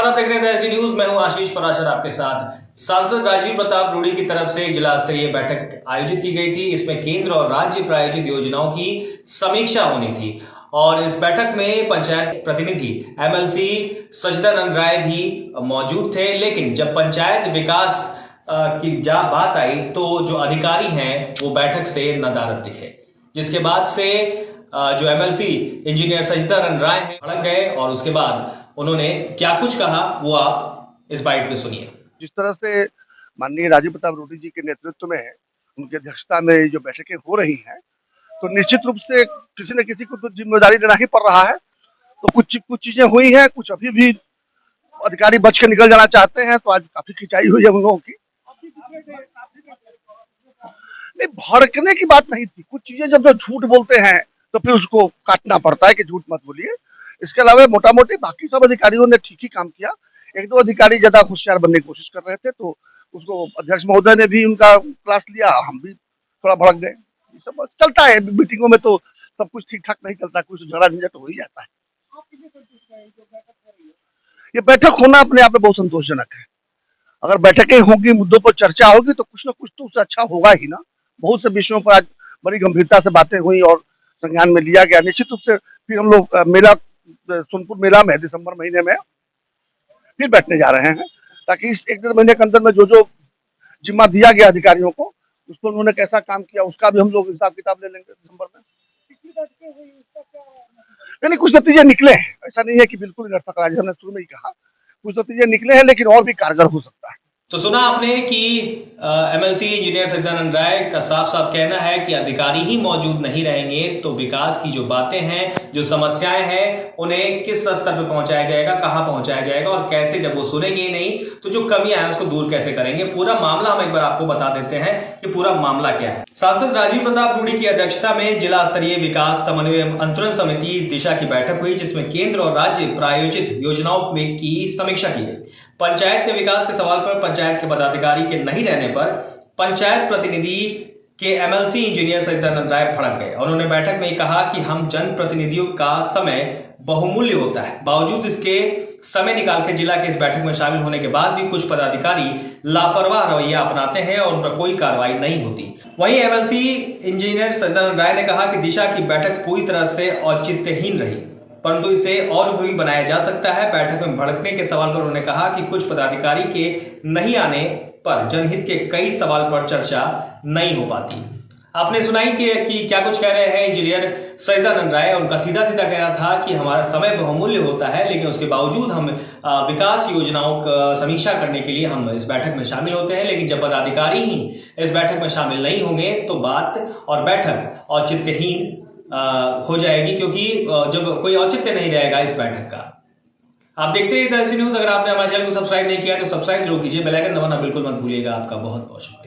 आप देख रहे थे एसडी न्यूज। मैं हूं आशीष पराशर आपके साथ। सांसद राजीव प्रताप रूडी की तरफ से जिला स्तरीय बैठक आयोजित की गई थी। इसमें केंद्र और राज्य प्रायोजित योजनाओं की समीक्षा होनी थी और इस बैठक में पंचायत प्रतिनिधि एमएलसी सचिदानंद राय भी मौजूद थे। लेकिन जब पंचायत विकास की बात आई तो जो अधिकारी हैं वो बैठक से नदारद दिखे, जिसके बाद से जो एमएलसी इंजीनियर सचिदानंद राय हैं भड़क गए और उसके बाद उन्होंने क्या कुछ कहा वो आप इस बाइट में सुनिए। जिस तरह से माननीय राजीव प्रताप रूडी जी के नेतृत्व में उनकी अध्यक्षता में जो बैठकें हो रही हैं, तो निश्चित रूप से किसी न किसी को तो जिम्मेदारी लेना ही पड़ रहा है। तो कुछ चीजें हुई हैं, कुछ अभी भी अधिकारी बच के निकल जाना चाहते हैं, तो आज काफी खिंचाई हुई है उन लोगों की। नहीं, भड़कने की बात नहीं थी। कुछ चीजें जब झूठ बोलते हैं तो फिर उसको काटना पड़ता है कि झूठ मत बोलिए। इसके अलावा मोटा मोटी बाकी सब अधिकारियों ने ठीक ही काम किया। एक दो अधिकारी ज्यादा होशियार बनने की कोशिश कर रहे थे, तो उसको अध्यक्ष महोदय ने भी उनका क्लास लिया, हम भी थोड़ा भड़क गए। ये सब बस चलता है मीटिंगों में, तो सब कुछ ठीक ठाक नहीं चलता, कुछ झगड़ा झंझट हो ही जाता है। ये बैठक होना अपने आप में बहुत संतोषजनक है। अगर बैठकें होंगी, मुद्दों पर चर्चा होगी, तो कुछ ना कुछ तो उससे अच्छा होगा ही ना। बहुत से विषयों पर आज बड़ी गंभीरता से बातें हुई और संज्ञान में लिया गया। निश्चित रूप से फिर हम लोग मेला सोनपुर मेला में दिसंबर महीने में फिर बैठने जा रहे हैं, ताकि इस एक डेढ़ महीने के अंदर में जो जिम्मा दिया गया अधिकारियों को, उस पर उन्होंने कैसा काम किया उसका भी हम लोग हिसाब किताब ले लेंगे दिसंबर में। यानी कुछ नतीजे निकले हैं, ऐसा नहीं है कि बिल्कुल निरर्थक रहा, हमने शुरू में ही कहा कुछ नतीजे निकले हैं, लेकिन और भी कारगर हो सकता है। तो सुना आपने कि एमएलसी इंजीनियर सचिदानंद राय का साफ साफ कहना है कि अधिकारी ही मौजूद नहीं रहेंगे तो विकास की जो बातें हैं, जो समस्याएं हैं, उन्हें किस स्तर पर पहुंचाया जाएगा, कहां पहुंचाया जाएगा और कैसे, जब वो सुनेंगे ही नहीं तो जो कमियां हैं उसको दूर कैसे करेंगे। पूरा मामला हम एक बार आपको बता देते हैं कि पूरा मामला क्या है। सांसद राजीव प्रताप रूडी की अध्यक्षता में जिला स्तरीय विकास समन्वय अंतरण समिति दिशा की बैठक हुई, जिसमें केंद्र और राज्य प्रायोजित योजनाओं की समीक्षा की गई। पंचायत के विकास के सवाल पर पंचायत के पदाधिकारी के नहीं रहने पर पंचायत प्रतिनिधि के एमएलसी इंजीनियर सचिदानंद राय भड़क गए। उन्होंने बैठक में कहा कि हम जनप्रतिनिधियों का समय बहुमूल्य होता है, बावजूद इसके समय निकाल के जिला के इस बैठक में शामिल होने के बाद भी कुछ पदाधिकारी लापरवाह रवैया अपनाते हैं और उन पर कोई कार्रवाई नहीं होती। वहीं एमएलसी इंजीनियर सचिदानंद राय ने कहा कि दिशा की बैठक पूरी तरह से औचित्यहीन रही, परंतु इसे और भी बनाया जा सकता है। बैठक में भड़कने के सवाल पर उन्होंने कहा कि कुछ पदाधिकारी के नहीं आने पर जनहित के कई सवाल पर चर्चा नहीं हो पाती। आपने सुनाई कि क्या कुछ कह रहे हैं इंजीनियर सचिदानंद राय। उनका सीधा सीधा कहना था कि हमारा समय बहुमूल्य होता है, लेकिन उसके बावजूद हम विकास योजनाओं का समीक्षा करने के लिए हम इस बैठक में शामिल होते हैं, लेकिन जब पदाधिकारी ही इस बैठक में शामिल नहीं होंगे तो बात और बैठक औचित्यहीन हो जाएगी, क्योंकि जब कोई औचित्य नहीं रहेगा इस बैठक का। आप देखते रहिए एसडी न्यूज। अगर आपने हमारे चैनल को सब्सक्राइब नहीं किया तो सब्सक्राइब जरूर कीजिए, बेल आइकन दबाना बिल्कुल मत भूलिएगा। आपका बहुत बहुत शुक्रिया।